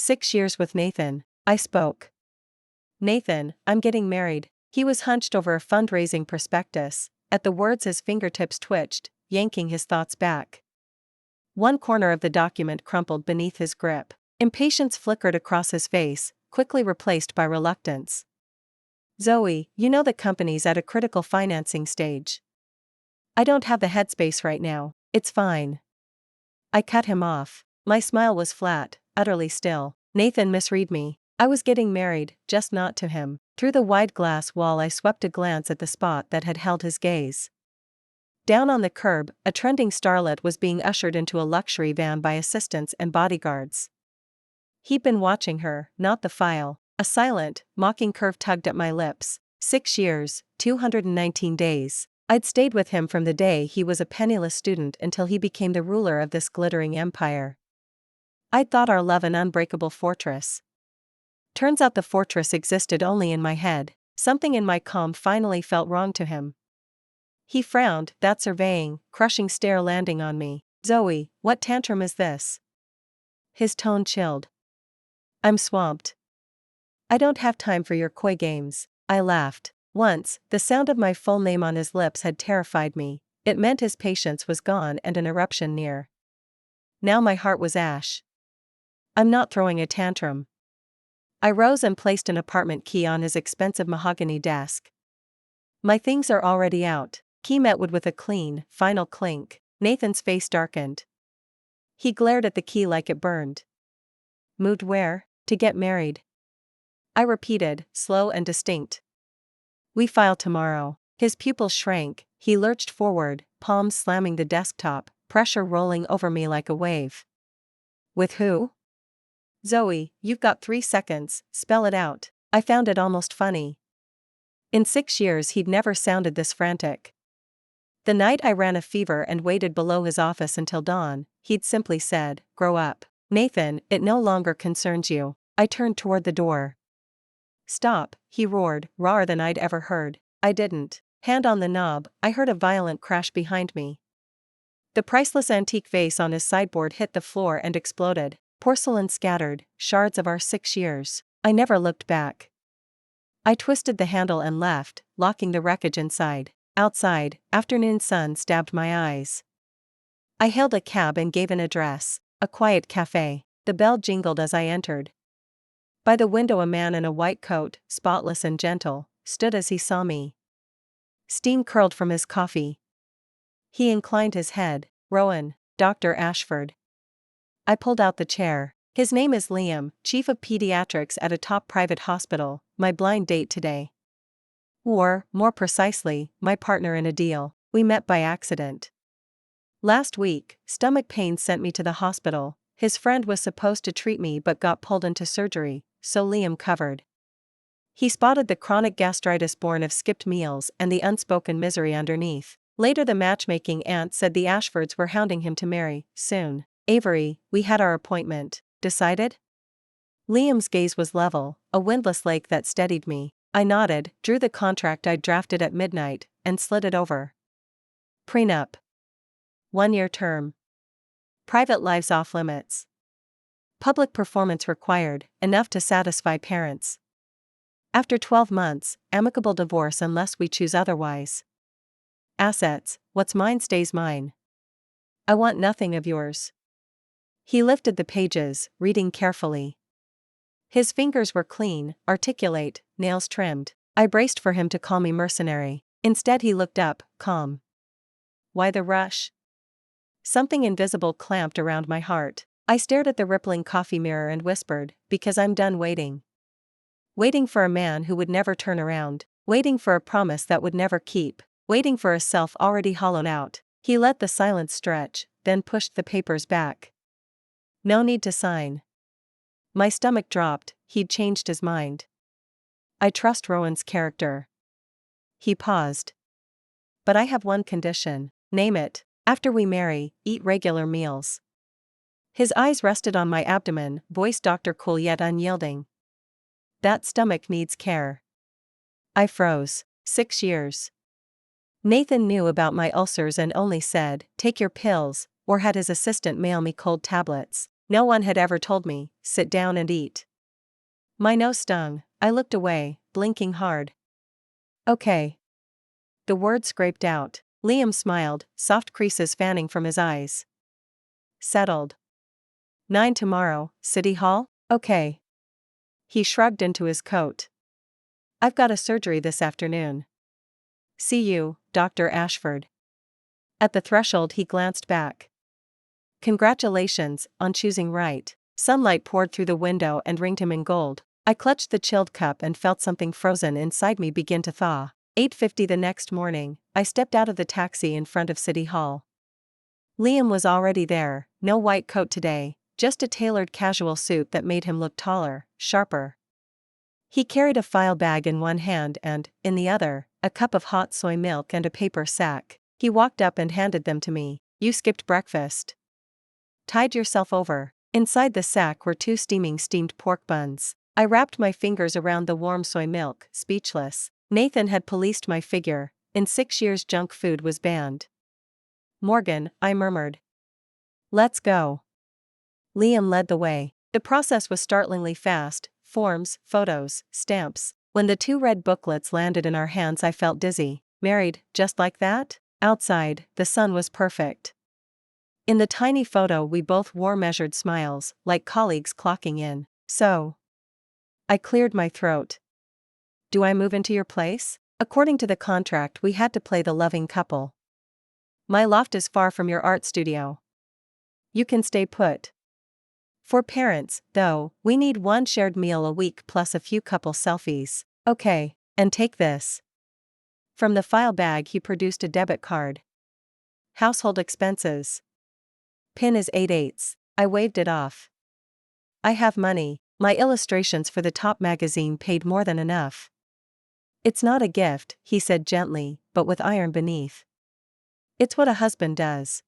6 years with Nathan, I spoke. Nathan, I'm getting married. He was hunched over a fundraising prospectus. At the words his fingertips twitched, yanking his thoughts back. One corner of the document crumpled beneath his grip. Impatience flickered across his face, quickly replaced by reluctance. Zoe, you know the company's at a critical financing stage. I don't have the headspace right now. It's fine. I cut him off. My smile was flat, utterly still. Nathan misread me. I was getting married, just not to him. Through the wide glass wall I swept a glance at the spot that had held his gaze. Down on the curb, a trending starlet was being ushered into a luxury van by assistants and bodyguards. He'd been watching her, not the file. A silent, mocking curve tugged at my lips. 6 years, 219 days. I'd stayed with him from the day he was a penniless student until he became the ruler of this glittering empire. I'd thought our love an unbreakable fortress. Turns out the fortress existed only in my head. Something in my calm finally felt wrong to him. He frowned, that surveying, crushing stare landing on me. Zoe, what tantrum is this? His tone chilled. I'm swamped. I don't have time for your coy games. I laughed. Once, the sound of my full name on his lips had terrified me. It meant his patience was gone and an eruption near. Now my heart was ash. I'm not throwing a tantrum. I rose and placed an apartment key on his expensive mahogany desk. My things are already out. Key met with a clean, final clink. Nathan's face darkened. He glared at the key like it burned. Moved where? To get married. I repeated, slow and distinct. We file tomorrow. His pupils shrank, he lurched forward, palms slamming the desktop, pressure rolling over me like a wave. With who? Zoe, you've got 3 seconds, spell it out. I found it almost funny. In 6 years he'd never sounded this frantic. The night I ran a fever and waited below his office until dawn, he'd simply said, grow up. Nathan, it no longer concerns you. I turned toward the door. Stop, he roared, rawer than I'd ever heard. I didn't. Hand on the knob, I heard a violent crash behind me. The priceless antique vase on his sideboard hit the floor and exploded. Porcelain scattered, shards of our 6 years. I never looked back. I twisted the handle and left, locking the wreckage inside. Outside, afternoon sun stabbed my eyes. I hailed a cab and gave an address, a quiet cafe. The bell jingled as I entered. By the window a man in a white coat, spotless and gentle, stood as he saw me. Steam curled from his coffee. He inclined his head. Rowan, Dr. Ashford. I pulled out the chair. His name is Liam, chief of pediatrics at a top private hospital, my blind date today. Or, more precisely, my partner in a deal. We met by accident. Last week, stomach pain sent me to the hospital. His friend was supposed to treat me but got pulled into surgery, so Liam covered. He spotted the chronic gastritis born of skipped meals and the unspoken misery underneath. Later the matchmaking aunt said the Ashfords were hounding him to marry, soon. Avery, we had our appointment. Decided? Liam's gaze was level, a windless lake that steadied me. I nodded, drew the contract I'd drafted at midnight, and slid it over. Prenup. 1-year term. Private lives off limits. Public performance required, enough to satisfy parents. After 12 months, amicable divorce unless we choose otherwise. Assets, what's mine stays mine. I want nothing of yours. He lifted the pages, reading carefully. His fingers were clean, articulate, nails trimmed. I braced for him to call me mercenary. Instead he looked up, calm. Why the rush? Something invisible clamped around my heart. I stared at the rippling coffee mirror and whispered, because I'm done waiting. Waiting for a man who would never turn around. Waiting for a promise that would never keep. Waiting for a self already hollowed out. He let the silence stretch, then pushed the papers back. No need to sign. My stomach dropped, he'd changed his mind. I trust Rowan's character. He paused. But I have one condition. Name it. After we marry, eat regular meals. His eyes rested on my abdomen, voice doctor cool yet unyielding. That stomach needs care. I froze. 6 years. Nathan knew about my ulcers and only said, take your pills, or had his assistant mail me cold tablets. No one had ever told me, sit down and eat. My nose stung, I looked away, blinking hard. Okay. The word scraped out. Liam smiled, soft creases fanning from his eyes. Settled. 9 tomorrow, City Hall? Okay. He shrugged into his coat. I've got a surgery this afternoon. See you, Dr. Ashford. At the threshold he glanced back. Congratulations on choosing right. Sunlight poured through the window and ringed him in gold. I clutched the chilled cup and felt something frozen inside me begin to thaw. 8:50 the next morning, I stepped out of the taxi in front of City Hall. Liam was already there, no white coat today, just a tailored casual suit that made him look taller, sharper. He carried a file bag in one hand and, in the other, a cup of hot soy milk and a paper sack. He walked up and handed them to me. You skipped breakfast. Tide yourself over. Inside the sack were 2 steamed pork buns. I wrapped my fingers around the warm soy milk, speechless. Nathan had policed my figure. In 6 years junk food was banned. Morgan, I murmured. Let's go. Liam led the way. The process was startlingly fast. Forms, photos, stamps. When the 2 red booklets landed in our hands I felt dizzy. Married, just like that? Outside, the sun was perfect. In the tiny photo we both wore measured smiles, like colleagues clocking in. So. I cleared my throat. Do I move into your place? According to the contract we had to play the loving couple. My loft is far from your art studio. You can stay put. For parents, though, we need 1 shared meal a week plus a few couple selfies. Okay, and take this. From the file bag he produced a debit card. Household expenses. PIN is 8/8. I waved it off. I have money. My illustrations for the top magazine paid more than enough. It's not a gift, he said gently, but with iron beneath. It's what a husband does.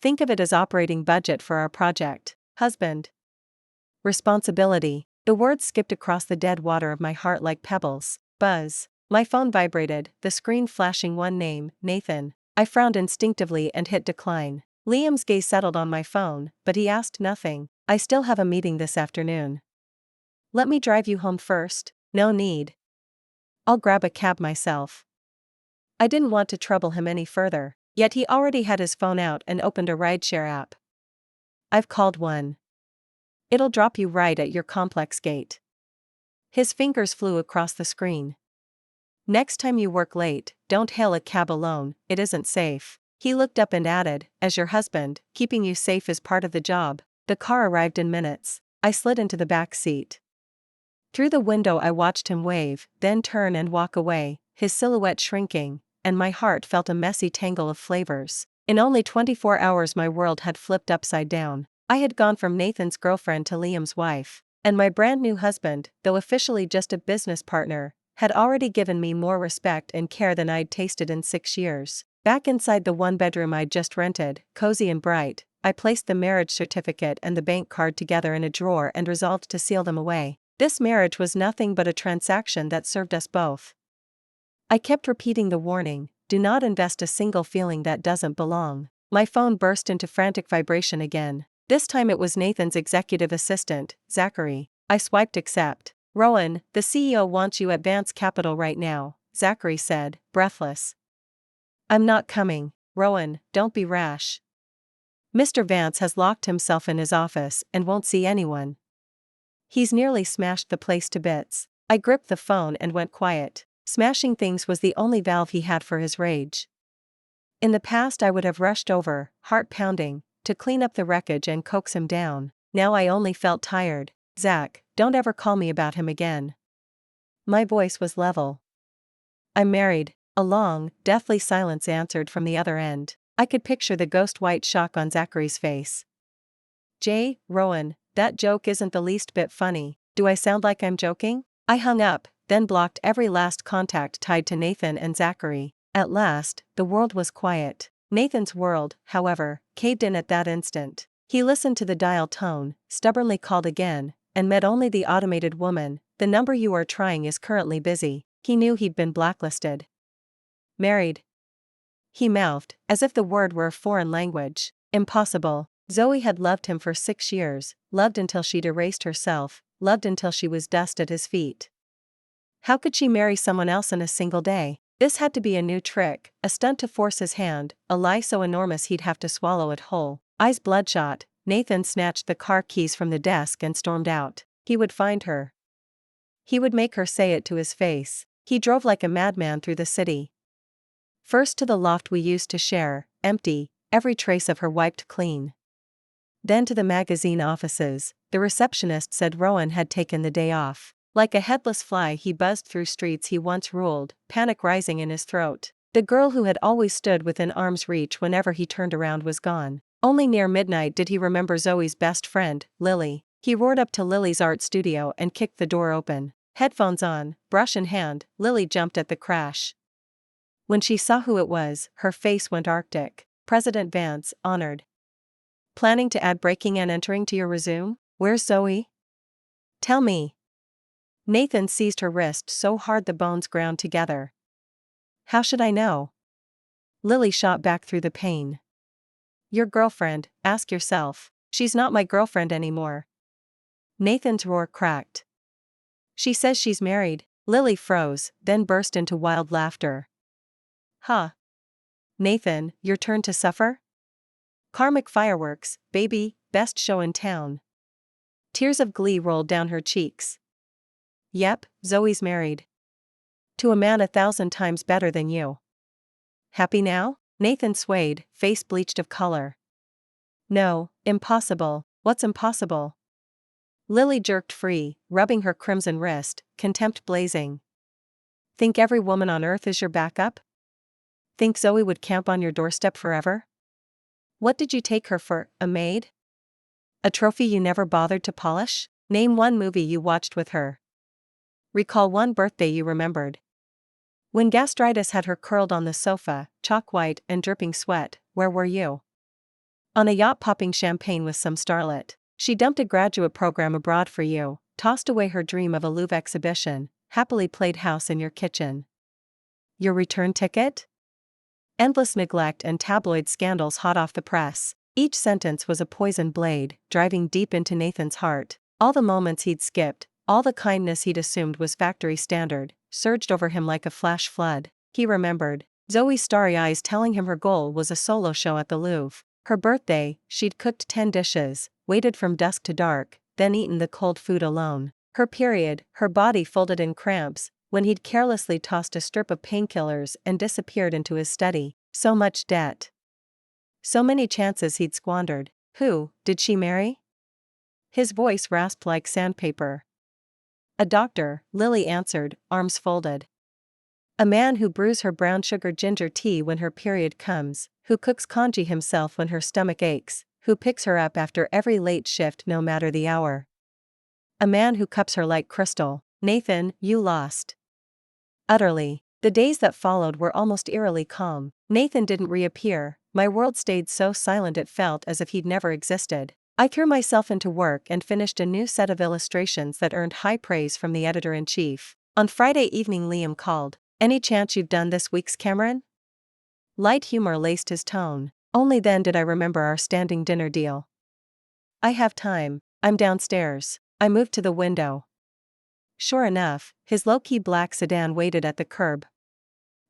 Think of it as operating budget for our project. Husband. Responsibility. The words skipped across the dead water of my heart like pebbles. Buzz. My phone vibrated, the screen flashing one name, Nathan. I frowned instinctively and hit decline. Liam's gaze settled on my phone, but he asked nothing. I still have a meeting this afternoon. Let me drive you home first. No need. I'll grab a cab myself. I didn't want to trouble him any further, yet he already had his phone out and opened a rideshare app. I've called one. It'll drop you right at your complex gate. His fingers flew across the screen. Next time you work late, don't hail a cab alone, it isn't safe. He looked up and added, as your husband, keeping you safe is part of the job. The car arrived in minutes. I slid into the back seat. Through the window I watched him wave, then turn and walk away, his silhouette shrinking, and my heart felt a messy tangle of flavors. In only 24 hours my world had flipped upside down. I had gone from Nathan's girlfriend to Liam's wife, and my brand new husband, though officially just a business partner, had already given me more respect and care than I'd tasted in 6 years. Back inside the 1-bedroom I'd just rented, cozy and bright, I placed the marriage certificate and the bank card together in a drawer and resolved to seal them away. This marriage was nothing but a transaction that served us both. I kept repeating the warning, do not invest a single feeling that doesn't belong. My phone burst into frantic vibration again. This time it was Nathan's executive assistant, Zachary. I swiped accept. Rowan, the CEO wants you at Vance Capital right now, Zachary said, breathless. I'm not coming, Rowan, don't be rash. Mr. Vance has locked himself in his office and won't see anyone. He's nearly smashed the place to bits. I gripped the phone and went quiet. Smashing things was the only valve he had for his rage. In the past I would have rushed over, heart pounding, to clean up the wreckage and coax him down. Now I only felt tired. Zach, don't ever call me about him again. My voice was level. I'm married. A long, deathly silence answered from the other end. I could picture the ghost-white shock on Zachary's face. Rowan, that joke isn't the least bit funny. Do I sound like I'm joking? I hung up, then blocked every last contact tied to Nathan and Zachary. At last, the world was quiet. Nathan's world, however, caved in at that instant. He listened to the dial tone, stubbornly called again, and met only the automated woman. The number you are trying is currently busy. He knew he'd been blacklisted. Married. He mouthed, as if the word were a foreign language. Impossible. Zoe had loved him for 6 years, loved until she'd erased herself, loved until she was dust at his feet. How could she marry someone else in a single day? This had to be a new trick, a stunt to force his hand, a lie so enormous he'd have to swallow it whole. Eyes bloodshot, Nathan snatched the car keys from the desk and stormed out. He would find her. He would make her say it to his face. He drove like a madman through the city. First to the loft we used to share, empty, every trace of her wiped clean. Then to the magazine offices. The receptionist said Rowan had taken the day off. Like a headless fly he buzzed through streets he once ruled, panic rising in his throat. The girl who had always stood within arm's reach whenever he turned around was gone. Only near midnight did he remember Zoe's best friend, Lily. He roared up to Lily's art studio and kicked the door open. Headphones on, brush in hand, Lily jumped at the crash. When she saw who it was, her face went arctic. President Vance, honored. Planning to add breaking and entering to your resume? Where's Zoe? Tell me. Nathan seized her wrist so hard the bones ground together. How should I know? Lily shot back through the pain. Your girlfriend, ask yourself. She's not my girlfriend anymore. Nathan's roar cracked. She says she's married. Lily froze, then burst into wild laughter. Huh. Nathan, your turn to suffer? Karmic fireworks, baby, best show in town. Tears of glee rolled down her cheeks. Yep, Zoe's married. To a man 1,000 times better than you. Happy now? Nathan swayed, face bleached of color. No, impossible. What's impossible? Lily jerked free, rubbing her crimson wrist, contempt blazing. Think every woman on earth is your backup? Think Zoe would camp on your doorstep forever? What did you take her for, a maid? A trophy you never bothered to polish? Name one movie you watched with her. Recall one birthday you remembered. When gastritis had her curled on the sofa, chalk white and dripping sweat, where were you? On a yacht popping champagne with some starlet. She dumped a graduate program abroad for you, tossed away her dream of a Louvre exhibition, happily played house in your kitchen. Your return ticket? Endless neglect and tabloid scandals hot off the press. Each sentence was a poison blade, driving deep into Nathan's heart. All the moments he'd skipped, all the kindness he'd assumed was factory standard, surged over him like a flash flood. He remembered Zoe's starry eyes telling him her goal was a solo show at the Louvre. Her birthday, she'd cooked 10 dishes, waited from dusk to dark, then eaten the cold food alone. Her period, her body folded in cramps, when he'd carelessly tossed a strip of painkillers and disappeared into his study. So much debt. So many chances he'd squandered. Who did she marry? His voice rasped like sandpaper. A doctor, Lily answered, arms folded. A man who brews her brown sugar ginger tea when her period comes, who cooks congee himself when her stomach aches, who picks her up after every late shift no matter the hour. A man who cups her like crystal. Nathan, you lost. Utterly. The days that followed were almost eerily calm. Nathan didn't reappear. My world stayed so silent it felt as if he'd never existed. I threw myself into work and finished a new set of illustrations that earned high praise from the editor-in-chief. On Friday evening Liam called. Any chance you've done this week's Cameron? Light humor laced his tone. Only then did I remember our standing dinner deal. I have time. I'm downstairs. I moved to the window. Sure enough, his low-key black sedan waited at the curb.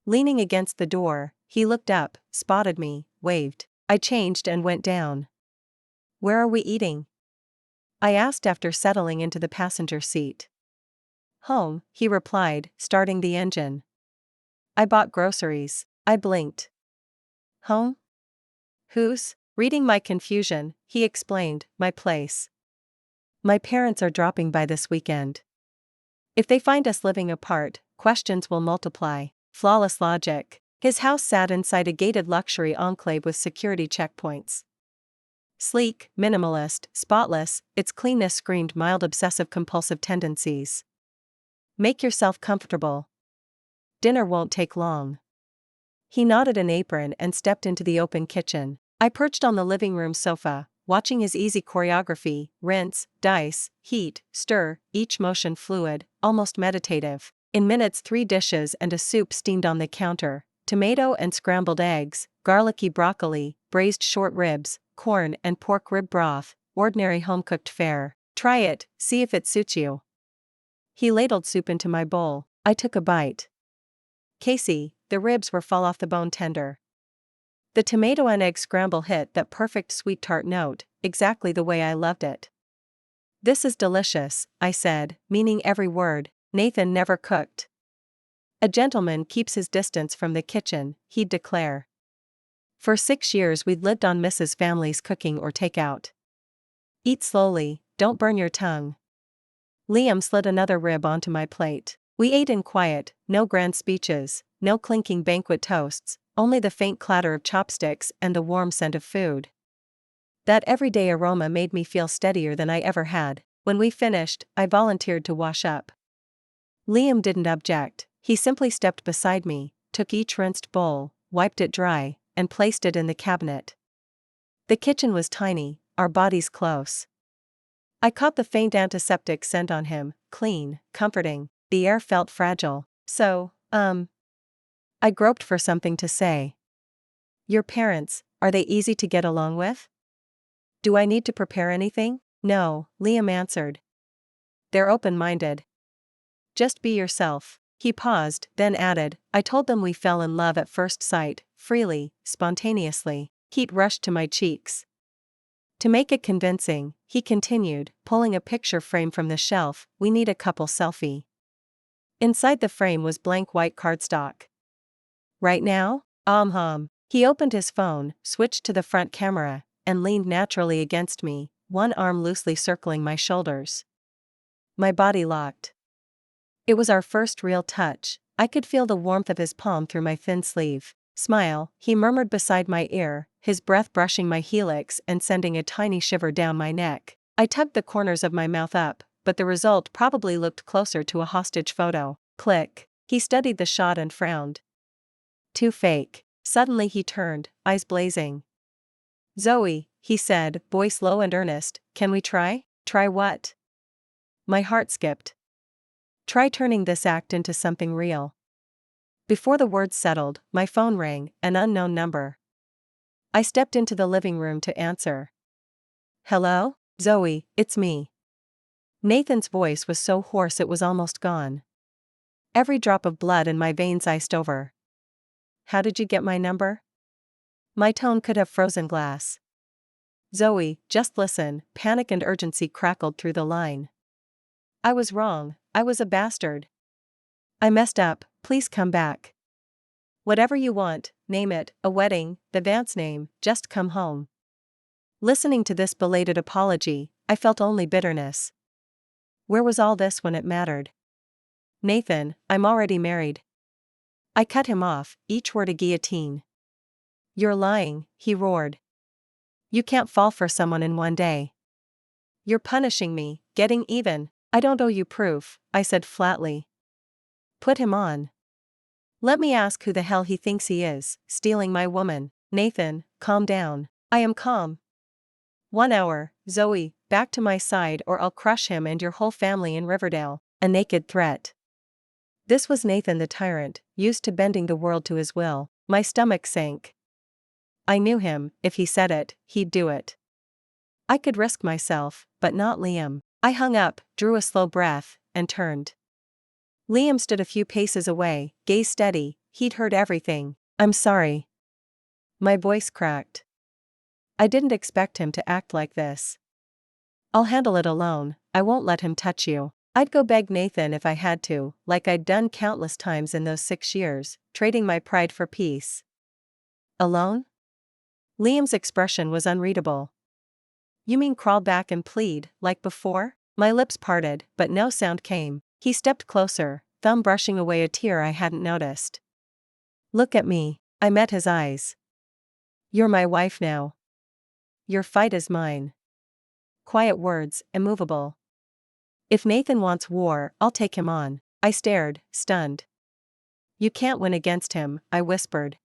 Leaning against the door, he looked up, spotted me, waved. I changed and went down. Where are we eating? I asked after settling into the passenger seat. Home, he replied, starting the engine. I bought groceries. I blinked. Home? Whose? Reading my confusion, he explained, my place. My parents are dropping by this weekend. If they find us living apart, questions will multiply. Flawless logic. His house sat inside a gated luxury enclave with security checkpoints. Sleek, minimalist, spotless, its cleanness screamed mild obsessive-compulsive tendencies. Make yourself comfortable. Dinner won't take long. He knotted an apron and stepped into the open kitchen. I perched on the living room sofa, watching his easy choreography, rinse, dice, heat, stir, each motion fluid, almost meditative. In minutes 3 dishes and a soup steamed on the counter, tomato and scrambled eggs, garlicky broccoli, braised short ribs, corn and pork rib broth, ordinary home-cooked fare. Try it, see if it suits you. He ladled soup into my bowl. I took a bite. Casey, the ribs were fall off the bone tender. The tomato and egg scramble hit that perfect sweet tart note, exactly the way I loved it. This is delicious, I said, meaning every word. Nathan never cooked. A gentleman keeps his distance from the kitchen, he'd declare. For 6 years we'd lived on Mrs. Family's cooking or takeout. Eat slowly, don't burn your tongue. Liam slid another rib onto my plate. We ate in quiet, no grand speeches, no clinking banquet toasts, only the faint clatter of chopsticks and the warm scent of food. That everyday aroma made me feel steadier than I ever had. When we finished, I volunteered to wash up. Liam didn't object, he simply stepped beside me, took each rinsed bowl, wiped it dry, and placed it in the cabinet. The kitchen was tiny, our bodies close. I caught the faint antiseptic scent on him, clean, comforting. The air felt fragile. So, I groped for something to say. Your parents, are they easy to get along with? Do I need to prepare anything? No, Liam answered. They're open-minded. Just be yourself. He paused, then added, I told them we fell in love at first sight, freely, spontaneously. Heat rushed to my cheeks. To make it convincing, he continued, pulling a picture frame from the shelf, we need a couple selfie. Inside the frame was blank white cardstock. Right now? He opened his phone, switched to the front camera, and leaned naturally against me, one arm loosely circling my shoulders. My body locked. It was our first real touch. I could feel the warmth of his palm through my thin sleeve. Smile, he murmured beside my ear, his breath brushing my helix and sending a tiny shiver down my neck. I tugged the corners of my mouth up, but the result probably looked closer to a hostage photo. Click. He studied the shot and frowned. Too fake. Suddenly he turned, eyes blazing. Zoe, he said, voice low and earnest, can we try? Try what? My heart skipped. Try turning this act into something real. Before the words settled, my phone rang, an unknown number. I stepped into the living room to answer. Hello? Zoe, it's me. Nathan's voice was so hoarse it was almost gone. Every drop of blood in my veins iced over. How did you get my number? My tone could have frozen glass. Zoe, just listen, panic and urgency crackled through the line. I was wrong, I was a bastard. I messed up, please come back. Whatever you want, name it, a wedding, the Vance name, just come home. Listening to this belated apology, I felt only bitterness. Where was all this when it mattered? Nathan, I'm already married. I cut him off, each word a guillotine. You're lying, he roared. You can't fall for someone in one day. You're punishing me, getting even. I don't owe you proof, I said flatly. Put him on. Let me ask who the hell he thinks he is, stealing my woman. Nathan, calm down. I am calm. 1 hour, Zoe, back to my side or I'll crush him and your whole family in Riverdale. A naked threat. This was Nathan the tyrant, used to bending the world to his will. My stomach sank. I knew him, if he said it, he'd do it. I could risk myself, but not Liam. I hung up, drew a slow breath, and turned. Liam stood a few paces away, gaze steady, he'd heard everything. I'm sorry. My voice cracked. I didn't expect him to act like this. I'll handle it alone, I won't let him touch you. I'd go beg Nathan if I had to, like I'd done countless times in those 6 years, trading my pride for peace. Alone? Liam's expression was unreadable. You mean crawl back and plead, like before? My lips parted, but no sound came. He stepped closer, thumb brushing away a tear I hadn't noticed. Look at me. I met his eyes. You're my wife now. Your fight is mine. Quiet words, immovable. If Nathan wants war, I'll take him on. I stared, stunned. You can't win against him, I whispered.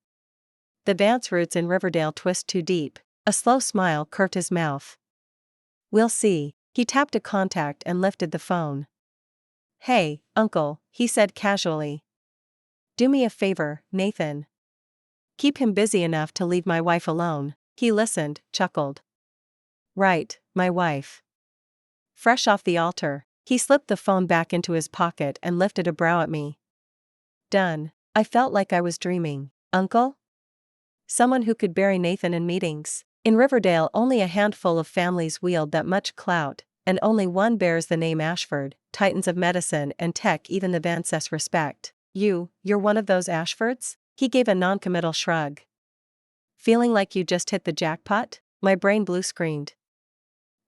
The Vance roots in Riverdale twist too deep. A slow smile curved his mouth. We'll see. He tapped a contact and lifted the phone. Hey, uncle, he said casually. Do me a favor, Nathan. Keep him busy enough to leave my wife alone. He listened, chuckled. Right, my wife. Fresh off the altar, he slipped the phone back into his pocket and lifted a brow at me. Done. I felt like I was dreaming. Uncle? Someone who could bury Nathan in meetings. In Riverdale, only a handful of families wield that much clout, and only one bears the name Ashford, titans of medicine and tech even the Vances respect. You're one of those Ashfords? He gave a non-committal shrug. Feeling like you just hit the jackpot? My brain blue-screened.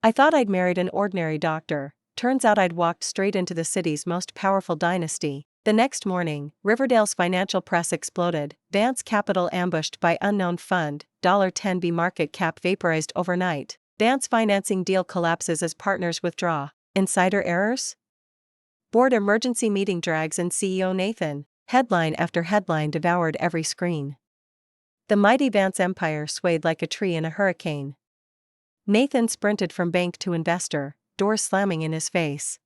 I thought I'd married an ordinary doctor, turns out I'd walked straight into the city's most powerful dynasty. The next morning, Riverdale's financial press exploded, Vance Capital ambushed by unknown fund, $10B market cap vaporized overnight, Vance financing deal collapses as partners withdraw, insider errors? Board emergency meeting drags in CEO Nathan, headline after headline devoured every screen. The mighty Vance empire swayed like a tree in a hurricane. Nathan sprinted from bank to investor, doors slamming in his face.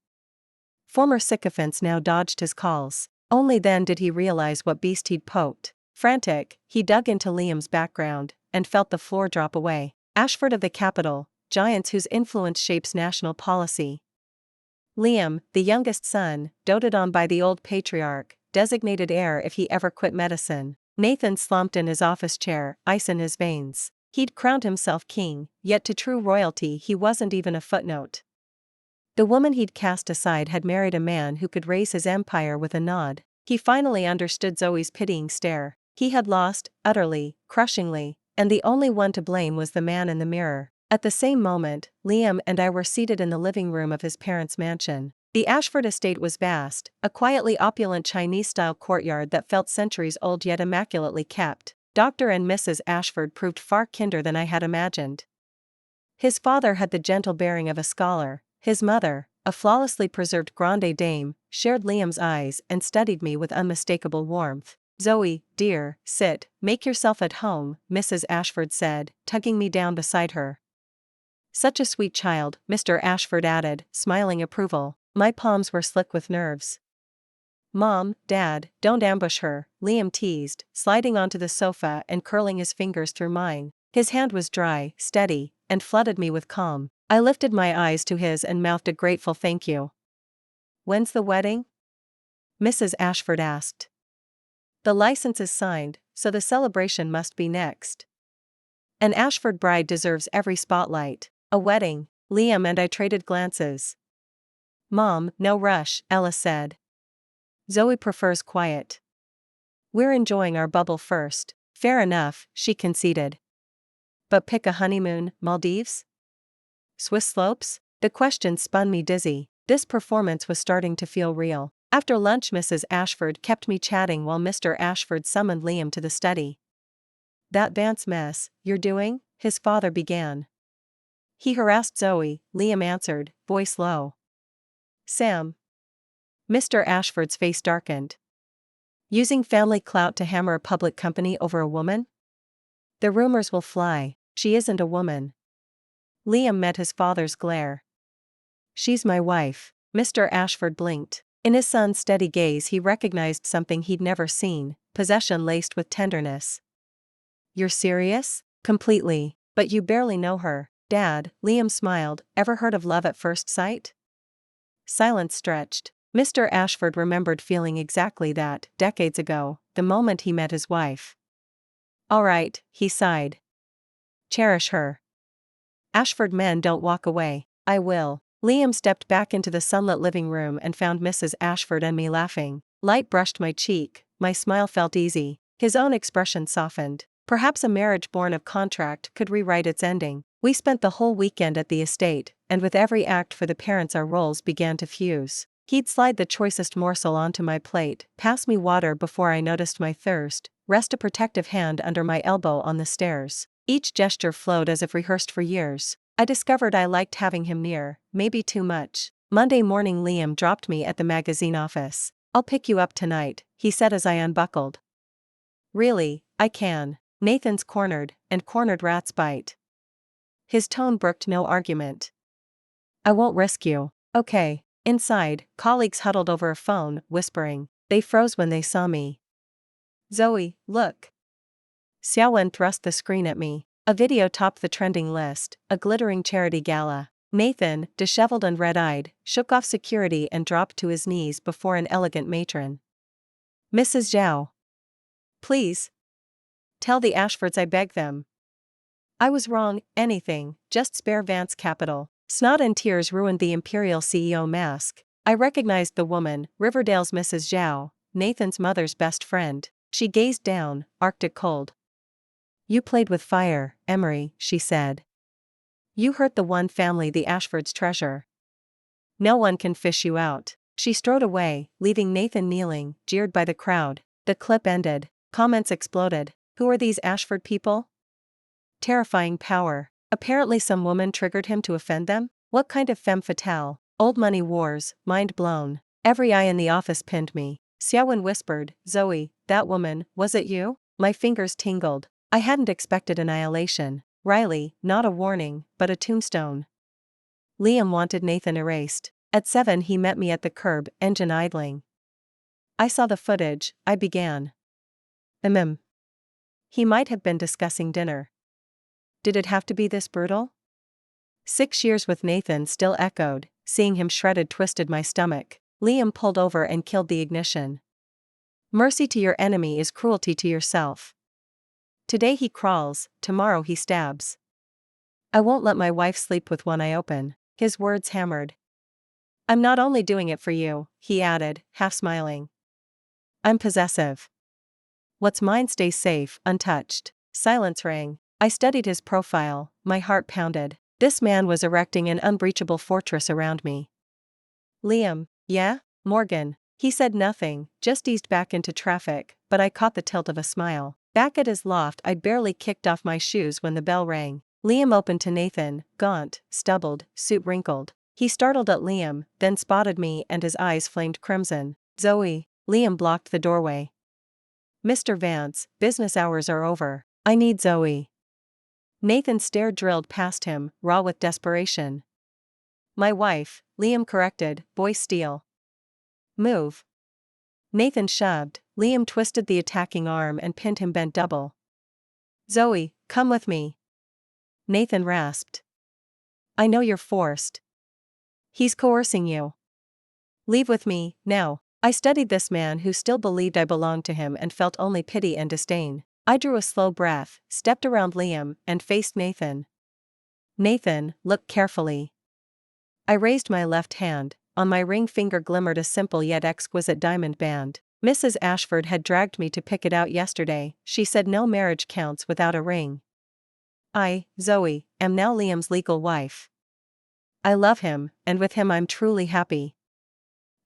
Former sycophants now dodged his calls. Only then did he realize what beast he'd poked. Frantic, he dug into Liam's background, and felt the floor drop away. Ashford of the Capital, giants whose influence shapes national policy. Liam, the youngest son, doted on by the old patriarch, designated heir if he ever quit medicine. Nathan slumped in his office chair, ice in his veins. He'd crowned himself king, yet to true royalty he wasn't even a footnote. The woman he'd cast aside had married a man who could raise his empire with a nod. He finally understood Zoe's pitying stare. He had lost, utterly, crushingly, and the only one to blame was the man in the mirror. At the same moment, Liam and I were seated in the living room of his parents' mansion. The Ashford estate was vast, a quietly opulent Chinese-style courtyard that felt centuries old yet immaculately kept. Dr. and Mrs. Ashford proved far kinder than I had imagined. His father had the gentle bearing of a scholar. His mother, a flawlessly preserved grande dame, shared Liam's eyes and studied me with unmistakable warmth. Zoe, dear, sit, make yourself at home, Mrs. Ashford said, tugging me down beside her. Such a sweet child, Mr. Ashford added, smiling approval. My palms were slick with nerves. Mom, Dad, don't ambush her, Liam teased, sliding onto the sofa and curling his fingers through mine. His hand was dry, steady, and flooded me with calm. I lifted my eyes to his and mouthed a grateful thank you. When's the wedding? Mrs. Ashford asked. The license is signed, so the celebration must be next. An Ashford bride deserves every spotlight. A wedding. Liam and I traded glances. Mom, no rush, Ella said. Zoe prefers quiet. We're enjoying our bubble first. Fair enough, she conceded. But pick a honeymoon, Maldives? Swiss slopes? The question spun me dizzy. This performance was starting to feel real. After lunch, Mrs. Ashford kept me chatting while Mr. Ashford summoned Liam to the study. That Vance mess you're doing? His father began. He harassed Zoe, Liam answered, voice low. Sam. Mr. Ashford's face darkened. Using family clout to hammer a public company over a woman? The rumors will fly. She isn't a woman. Liam met his father's glare. She's my wife. Mr. Ashford blinked. In his son's steady gaze he recognized something he'd never seen, possession laced with tenderness. You're serious? Completely. But you barely know her. Dad, Liam smiled, ever heard of love at first sight? Silence stretched. Mr. Ashford remembered feeling exactly that, decades ago, the moment he met his wife. All right, he sighed. Cherish her. Ashford men don't walk away. I will. Liam stepped back into the sunlit living room and found Mrs. Ashford and me laughing. Light brushed my cheek, my smile felt easy. His own expression softened. Perhaps a marriage born of contract could rewrite its ending. We spent the whole weekend at the estate, and with every act for the parents our roles began to fuse. He'd slide the choicest morsel onto my plate, pass me water before I noticed my thirst, rest a protective hand under my elbow on the stairs. Each gesture flowed as if rehearsed for years. I discovered I liked having him near, maybe too much. Monday morning Liam dropped me at the magazine office. I'll pick you up tonight, he said as I unbuckled. Really, I can. Nathan's cornered, and cornered rats bite. His tone brooked no argument. I won't risk you. Okay. Inside, colleagues huddled over a phone, whispering. They froze when they saw me. Zoe, look. Xiaowen thrust the screen at me. A video topped the trending list, a glittering charity gala. Nathan, disheveled and red-eyed, shook off security and dropped to his knees before an elegant matron. "Mrs. Zhao. Please. Tell the Ashfords I beg them. I was wrong, anything, just spare Vance Capital." Snot and tears ruined the Imperial CEO mask. I recognized the woman, Riverdale's Mrs. Zhao, Nathan's mother's best friend. She gazed down, arctic cold. "You played with fire, Emery," she said. "You hurt the one family the Ashfords treasure. No one can fish you out." She strode away, leaving Nathan kneeling, jeered by the crowd. The clip ended. Comments exploded. Who are these Ashford people? Terrifying power. Apparently some woman triggered him to offend them? What kind of femme fatale? Old money wars, mind blown. Every eye in the office pinned me. Xiaowen whispered, "Zoe, that woman, was it you?" My fingers tingled. I hadn't expected annihilation. Riley, not a warning, but a tombstone. Liam wanted Nathan erased. At 7 he met me at the curb, engine idling. "I saw the footage," I began. He might have been discussing dinner. Did it have to be this brutal? 6 years with Nathan still echoed, seeing him shredded twisted my stomach. Liam pulled over and killed the ignition. Mercy to your enemy is cruelty to yourself. Today he crawls, tomorrow he stabs. I won't let my wife sleep with one eye open. His words hammered. I'm not only doing it for you, he added, half smiling. I'm possessive. What's mine stays safe, untouched. Silence rang. I studied his profile, my heart pounded. This man was erecting an unbreachable fortress around me. Liam, yeah? Morgan. He said nothing, just eased back into traffic, but I caught the tilt of a smile. Back at his loft I'd barely kicked off my shoes when the bell rang. Liam opened to Nathan, gaunt, stubbled, suit wrinkled. He startled at Liam, then spotted me and his eyes flamed crimson. "Zoe." Liam blocked the doorway. "Mr. Vance, business hours are over. I need Zoe." Nathan's stare drilled past him, raw with desperation. "My wife," Liam corrected, voice steel. "Move." Nathan shoved. Liam twisted the attacking arm and pinned him bent double. "Zoe, come with me." Nathan rasped. "I know you're forced. He's coercing you. Leave with me, now." I studied this man who still believed I belonged to him and felt only pity and disdain. I drew a slow breath, stepped around Liam, and faced Nathan. "Nathan, look carefully." I raised my left hand. On my ring finger glimmered a simple yet exquisite diamond band. Mrs. Ashford had dragged me to pick it out yesterday. She said no marriage counts without a ring. I, Zoe, am now Liam's legal wife. I love him, and with him I'm truly happy.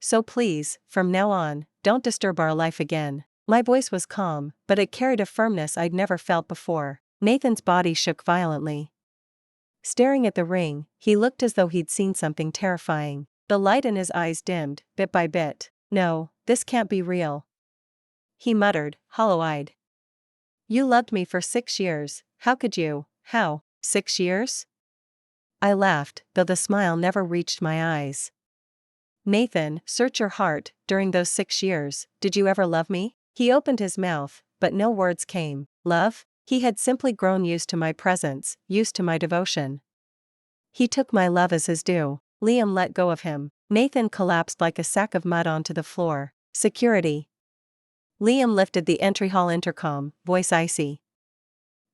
So please, from now on, don't disturb our life again. My voice was calm, but it carried a firmness I'd never felt before. Nathan's body shook violently. Staring at the ring, he looked as though he'd seen something terrifying. The light in his eyes dimmed, bit by bit. "No, this can't be real," he muttered, hollow-eyed. "You loved me for 6 years, how could you? How? 6 years?" I laughed, though the smile never reached my eyes. "Nathan, search your heart. During those 6 years, did you ever love me?" He opened his mouth, but no words came. Love? He had simply grown used to my presence, used to my devotion. He took my love as his due. Liam let go of him. Nathan collapsed like a sack of mud onto the floor. "Security." Liam lifted the entry hall intercom, voice icy.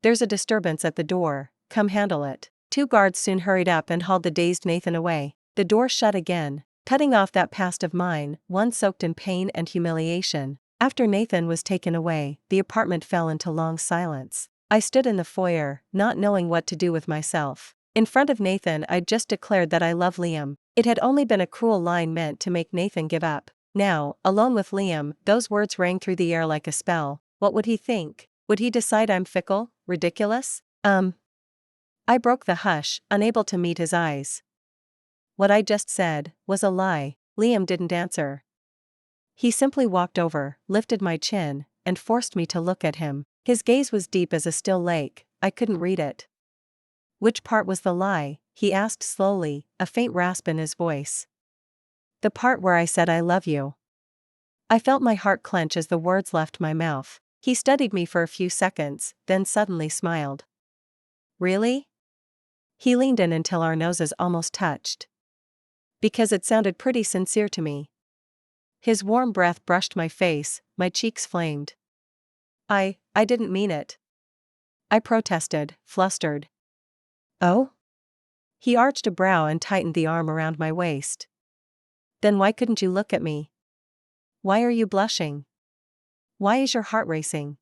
"There's a disturbance at the door, come handle it." 2 guards soon hurried up and hauled the dazed Nathan away. The door shut again, cutting off that past of mine, one soaked in pain and humiliation. After Nathan was taken away, the apartment fell into long silence. I stood in the foyer, not knowing what to do with myself. In front of Nathan I'd just declared that I love Liam. It had only been a cruel line meant to make Nathan give up. Now, alone with Liam, those words rang through the air like a spell. What would he think? Would he decide I'm fickle, ridiculous? I broke the hush, unable to meet his eyes. What I just said was a lie. Liam didn't answer. He simply walked over, lifted my chin, and forced me to look at him. His gaze was deep as a still lake. I couldn't read it. "Which part was the lie?" he asked slowly, a faint rasp in his voice. "The part where I said I love you." I felt my heart clench as the words left my mouth. He studied me for a few seconds, then suddenly smiled. Really? He leaned in until our noses almost touched. Because it sounded pretty sincere to me. His warm breath brushed my face, my cheeks flamed. I didn't mean it. I protested, flustered. Oh? He arched a brow and tightened the arm around my waist. Then why couldn't you look at me? Why are you blushing? Why is your heart racing?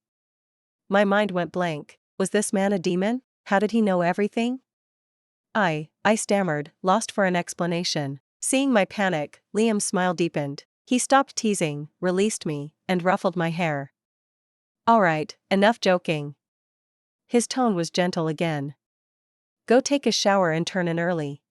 My mind went blank. Was this man a demon? How did he know everything? I stammered, lost for an explanation. Seeing my panic, Liam's smile deepened. He stopped teasing, released me, and ruffled my hair. All right, enough joking. His tone was gentle again. Go take a shower and turn in early.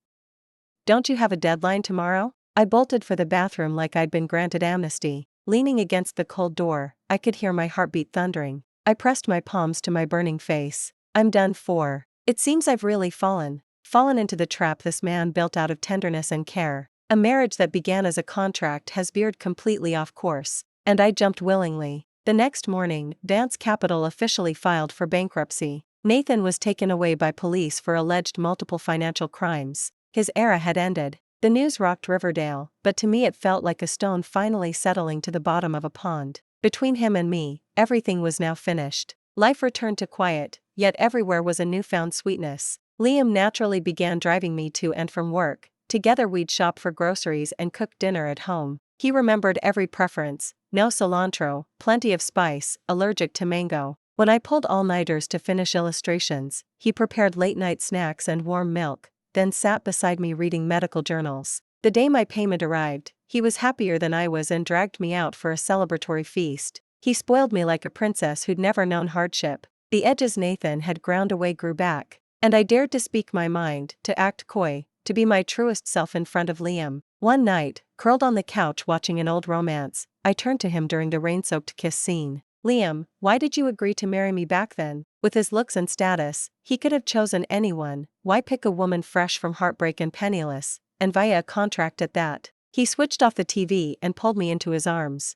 Don't you have a deadline tomorrow? I bolted for the bathroom like I'd been granted amnesty. Leaning against the cold door, I could hear my heartbeat thundering. I pressed my palms to my burning face. I'm done for. It seems I've really fallen into the trap this man built out of tenderness and care. A marriage that began as a contract has veered completely off course, and I jumped willingly. The next morning, Vance Capital officially filed for bankruptcy. Nathan was taken away by police for alleged multiple financial crimes. His era had ended. The news rocked Riverdale, but to me it felt like a stone finally settling to the bottom of a pond. Between him and me, everything was now finished. Life returned to quiet, yet everywhere was a newfound sweetness. Liam naturally began driving me to and from work. Together we'd shop for groceries and cook dinner at home. He remembered every preference: no cilantro, plenty of spice, allergic to mango. When I pulled all-nighters to finish illustrations, he prepared late-night snacks and warm milk, then sat beside me reading medical journals. The day my payment arrived, he was happier than I was and dragged me out for a celebratory feast. He spoiled me like a princess who'd never known hardship. The edges Nathan had ground away grew back, and I dared to speak my mind, to act coy, to be my truest self in front of Liam. One night, curled on the couch watching an old romance, I turned to him during the rain-soaked kiss scene. Liam, why did you agree to marry me back then? With his looks and status, he could have chosen anyone. Why pick a woman fresh from heartbreak and penniless, and via a contract at that? He switched off the TV and pulled me into his arms.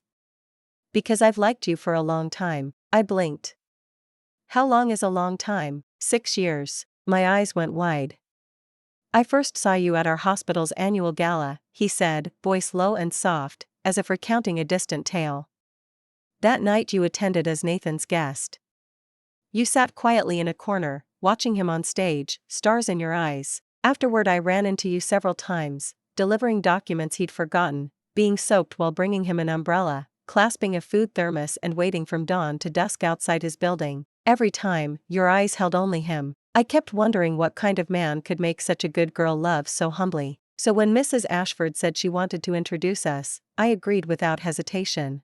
Because I've liked you for a long time. I blinked. How long is a long time? 6 years. My eyes went wide. I first saw you at our hospital's annual gala, he said, voice low and soft, as if recounting a distant tale. That night you attended as Nathan's guest. You sat quietly in a corner, watching him on stage, stars in your eyes. Afterward I ran into you several times, delivering documents he'd forgotten, being soaked while bringing him an umbrella, clasping a food thermos and waiting from dawn to dusk outside his building. Every time, your eyes held only him. I kept wondering what kind of man could make such a good girl love so humbly. So when Mrs. Ashford said she wanted to introduce us, I agreed without hesitation.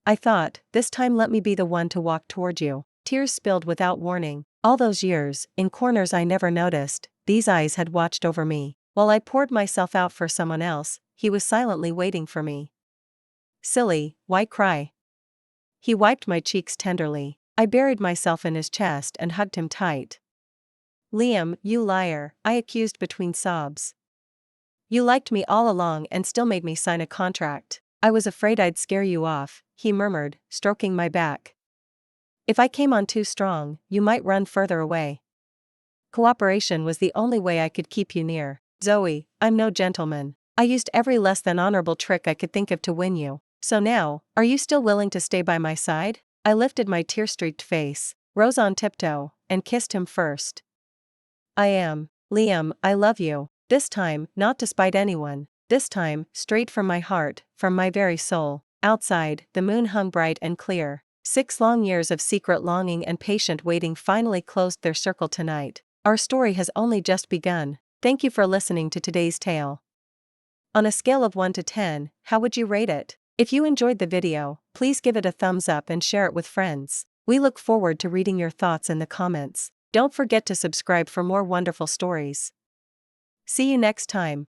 I thought, this time let me be the one to walk toward you. Tears spilled without warning. All those years, in corners I never noticed, these eyes had watched over me. While I poured myself out for someone else, he was silently waiting for me. Silly, why cry? He wiped my cheeks tenderly. I buried myself in his chest and hugged him tight. Liam, you liar, I accused between sobs. You liked me all along and still made me sign a contract. I was afraid I'd scare you off, he murmured, stroking my back. If I came on too strong, you might run further away. Cooperation was the only way I could keep you near. Zoe, I'm no gentleman. I used every less than honorable trick I could think of to win you. So now, are you still willing to stay by my side? I lifted my tear-streaked face, rose on tiptoe, and kissed him first. I am. Liam, I love you. This time, not to spite anyone. This time, straight from my heart, from my very soul. Outside, the moon hung bright and clear. 6 long years of secret longing and patient waiting finally closed their circle tonight. Our story has only just begun. Thank you for listening to today's tale. On a scale of 1 to 10, how would you rate it? If you enjoyed the video, please give it a thumbs up and share it with friends. We look forward to reading your thoughts in the comments. Don't forget to subscribe for more wonderful stories. See you next time.